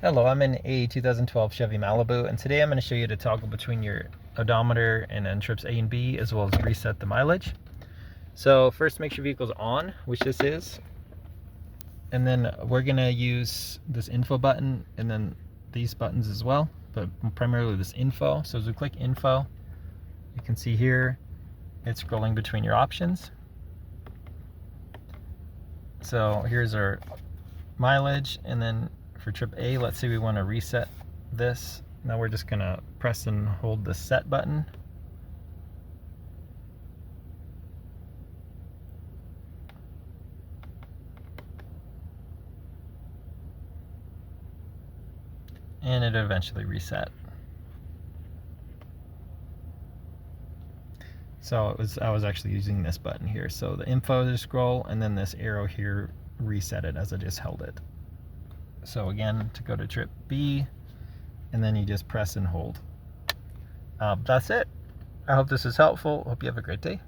Hello, I'm in a 2012 Chevy Malibu, and today I'm going to show you how to toggle between your odometer and then trips A and B, as well as reset the mileage. So first, make sure your vehicle's on, which this is, and then we're going to use this info button and then these buttons as well, but primarily this info. So as we click info, you can see here it's scrolling between your options. So here's our mileage, and then for trip A, let's say we want to reset this. Now we're just gonna press and hold the set button. And it'll eventually reset. So I was actually using this button here. So the info to scroll, and then this arrow here reset it as I just held it. So again, to go to trip B, and then you just press and hold. That's it. I hope this is helpful. Hope you have a great day.